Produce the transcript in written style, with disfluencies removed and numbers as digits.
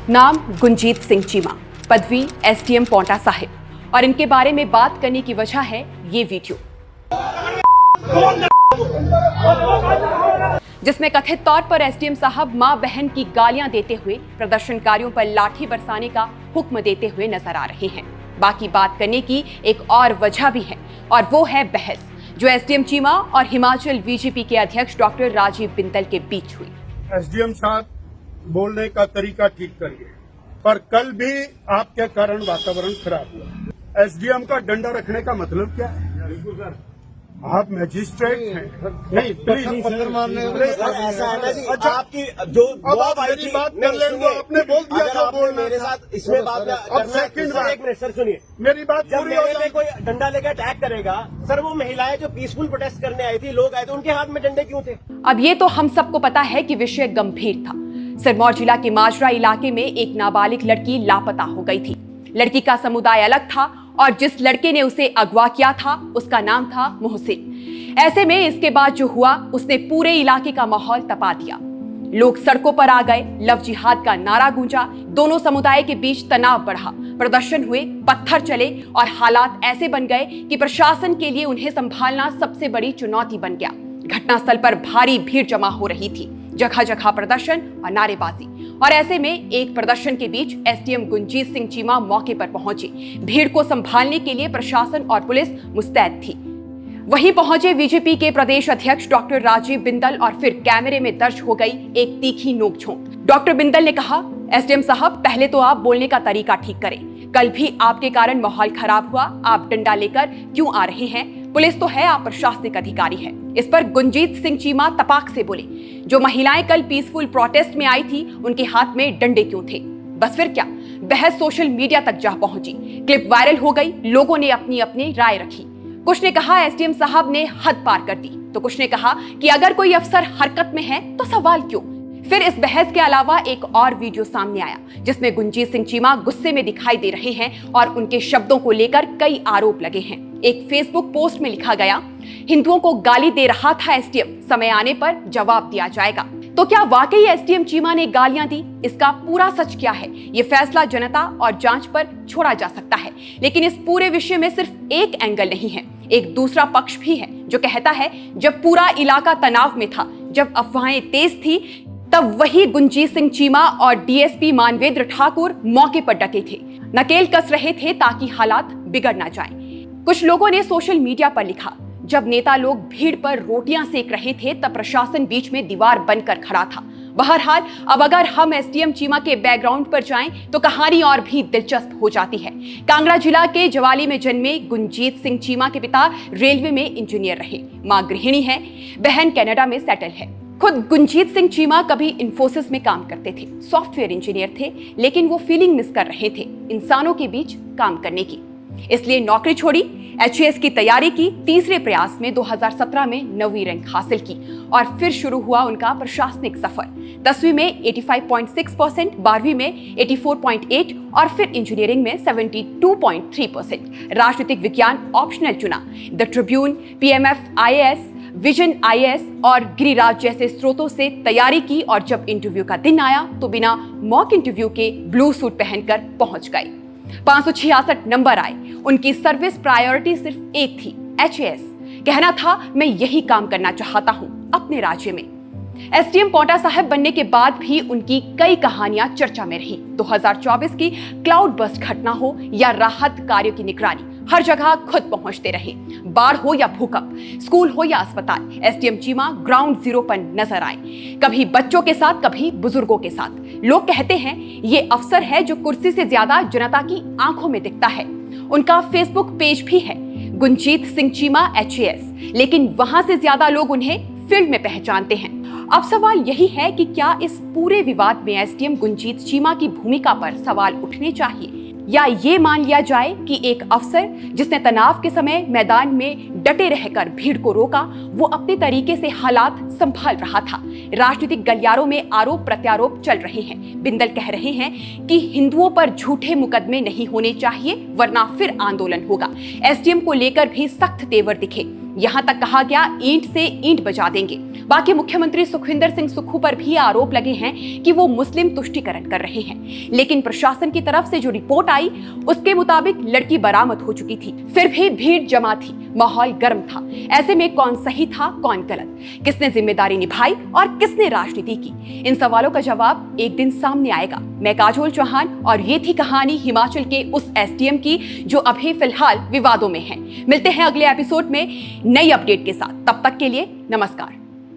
नाम गुंजीत सिंह चीमा, पदवी एसडीएम पांवटा साहिब। और इनके बारे में बात करने की वजह है ये वीडियो, जिसमें कथित तौर पर एसडीएम साहब मां बहन की गालियां देते हुए प्रदर्शनकारियों पर लाठी बरसाने का हुक्म देते हुए नजर आ रहे हैं। बाकी बात करने की एक और वजह भी है, और वो है बहस जो एसडीएम चीमा और हिमाचल बीजेपी के अध्यक्ष डॉक्टर राजीव बिंदल के बीच हुई। एसडीएम साहब बोलने का तरीका ठीक करिए, पर कल भी आपके कारण वातावरण खराब हुआ। एसडीएम का डंडा रखने का मतलब क्या है? बिल्कुल सर, आप मैजिस्ट्रेट हैं। नहीं प्लीज पत्थर मारने ऐसा है ना जी। अच्छा, आपकी जो अब आप मेरी बात कर लेंगे, आपने बोल दिया जो बोलना मेरे साथ इसमें बात अब सेकंड बात, एक मिनट सर सुनिए, मेरी बात जब पूरी हो मेरे पे जाए। कोई डंडा लेकर अटैक करेगा, सर वो महिलाएं जो पीसफुल प्रोटेस्ट करने आई थी, लोग आए थे, उनके हाथ में डंडे क्यों थे? अब ये तो हम सबको पता है कि विषय गंभीर था। सिरमौर जिला के माजरा इलाके में एक नाबालिग लड़की लापता हो गई थी। लड़की का समुदाय अलग था और जिस लड़के ने उसे अगवा किया था उसका नाम था मोहसिन। ऐसे में इसके बाद जो हुआ उसने पूरे इलाके का माहौल तपा दिया। लोग सड़कों पर आ गए, लव जिहाद का नारा गूंजा, दोनों समुदाय के बीच तनाव बढ़ा, प्रदर्शन हुए, पत्थर चले और हालात ऐसे बन गए कि प्रशासन के लिए उन्हें संभालना सबसे बड़ी चुनौती बन गया। घटनास्थल पर भारी भीड़ जमा हो रही थी, जगह जगह प्रदर्शन और नारेबाजी। और ऐसे में एक प्रदर्शन के बीच एसडीएम गुंजीत सिंह चीमा मौके पर पहुंचे। भीड़ को संभालने के लिए प्रशासन और पुलिस मुस्तैद थी। वहीं पहुंचे बीजेपी के प्रदेश अध्यक्ष डॉक्टर राजीव बिंदल और फिर कैमरे में दर्ज हो गई एक तीखी नोकझोंक। डॉक्टर बिंदल ने कहा, एसडीएम साहब पहले तो आप बोलने का तरीका ठीक करें। कल भी आपके कारण माहौल खराब हुआ, आप डंडा लेकर क्यों आ रहे हैं? पुलिस तो है, आप प्रशासनिक अधिकारी हैं। इस पर गुंजीत सिंह चीमा तपाक से बोले, जो महिलाएं कल पीसफुल प्रोटेस्ट में आई थी उनके हाथ में डंडे क्यों थे? बस फिर क्या, बहस सोशल मीडिया तक जा पहुंची, क्लिप वायरल हो गई, लोगों ने अपनी अपनी राय रखी। कुछ ने कहा एसडीएम साहब ने हद पार कर दी, तो कुछ ने कहा कि अगर कोई अफसर हरकत में है तो सवाल क्यों? फिर इस बहस के अलावा एक और वीडियो सामने आया जिसमें गुंजीत सिंह चीमा गुस्से में दिखाई दे रहे हैं और उनके शब्दों को लेकर कई आरोप लगे हैं। एक फेसबुक पोस्ट में लिखा गया, हिंदुओं को गाली दे रहा था एसडीएम, समय आने पर जवाब दिया जाएगा। तो क्या वाकई एसडीएम चीमा ने गालियां दी? इसका पूरा सच क्या है, ये फैसला जनता और जांच पर छोड़ा जा सकता है। लेकिन इस पूरे विषय में सिर्फ एक एंगल नहीं है, एक दूसरा पक्ष भी है जो कहता है जब पूरा इलाका तनाव में था, जब अफवाहें तेज थी, तब वही गुंजीत सिंह चीमा और डीएसपी मानवेंद्र ठाकुर मौके पर डटे थे, नकेल कस रहे थे ताकि हालात बिगड़ ना जाएं। कुछ लोगों ने सोशल मीडिया पर लिखा, जब नेता लोग भीड़ पर रोटियां सेक रहे थे तब प्रशासन बीच में दीवार बनकर खड़ा था। बहरहाल अब अगर हम एसडीएम चीमा के बैकग्राउंड पर जाएं तो कहानी और भी दिलचस्प हो जाती है। कांगड़ा जिला के जवाली में जन्मे गुंजीत सिंह चीमा के पिता रेलवे में इंजीनियर रहे, मां गृहिणी है, बहन कनाडा में सेटल है। खुद गुंजीत सिंह चीमा कभी इंफोसिस में काम करते थे, सॉफ्टवेयर इंजीनियर थे, लेकिन वो फीलिंग मिस कर रहे थे इंसानों के बीच काम करने की, इसलिए नौकरी छोड़ी, एचएएस की तैयारी की। तीसरे प्रयास में 2017 में 9वीं रैंक हासिल की और फिर शुरू हुआ उनका प्रशासनिक सफर। 10वीं में 85.6%, 12वीं में 84.8% और फिर इंजीनियरिंग में 72.3%। राजनीतिक विज्ञान ऑप्शनल चुना। The Tribune, PMF IAS, vision IAS और गिरिराज जैसे स्रोतों से तैयारी की और जब इंटरव्यू का दिन आया तो बिना मॉक इंटरव्यू के ब्लू सूट पहनकर पहुंच गए। 566 नंबर आए। उनकी सर्विस प्रायोरिटी सिर्फ एक थी, एचएएस। कहना था मैं यही काम करना चाहता हूं अपने राज्य में। एसडीएम पांवटा साहिब बनने के बाद भी उनकी कई कहानियां चर्चा में रही। 2024 की क्लाउड बस्ट घटना हो या राहत कार्यों की निगरानी, हर जगह खुद पहुंचते रहे। बाढ़ हो या भूकंप, स्कूल हो या अस्पताल, एसडीएम चीमा ग्राउंड जीरो पर नजर आए, कभी बच्चों के साथ, कभी बुजुर्गों के साथ। लोग कहते हैं ये अफसर है जो कुर्सी से ज्यादा जनता की आंखों में दिखता है। उनका फेसबुक पेज भी है, गुंजीत सिंह चीमा एचएएस, लेकिन वहां से ज्यादा लोग उन्हें फील्ड में पहचानते हैं। अब सवाल यही है कि क्या इस पूरे विवाद में एसडीएम गुंजीत चीमा की भूमिका पर सवाल उठने चाहिए, या ये मान लिया जाए कि एक अफसर जिसने तनाव के समय मैदान में डटे रहकर भीड़ को रोका, वो अपने तरीके से हालात संभाल रहा था। राजनीतिक गलियारों में आरोप प्रत्यारोप चल रहे हैं। बिंदल कह रहे हैं कि हिंदुओं पर झूठे मुकदमे नहीं होने चाहिए वरना फिर आंदोलन होगा। एसडीएम को लेकर भी सख्त तेवर दिखे। यहां तक कहा गया ईंट से ईंट बजा देंगे। बाकी मुख्यमंत्री सुखविंदर सिंह सुक्खू पर भी आरोप लगे हैं कि वो मुस्लिम तुष्टीकरण कर रहे हैं, लेकिन प्रशासन की तरफ से जो रिपोर्ट आई उसके मुताबिक लड़की बरामद हो चुकी थी। फिर भी भीड़ जमा थी, माहौल गर्म था। ऐसे में कौन सही था, कौन गलत, किसने जिम्मेदारी निभाई और किसने राजनीति की, इन सवालों का जवाब एक दिन सामने आएगा। मैं काजोल चौहान और ये थी कहानी हिमाचल के उस एसडीएम की जो अभी फिलहाल विवादों में है। मिलते हैं अगले एपिसोड में नई अपडेट के साथ, तब तक के लिए नमस्कार।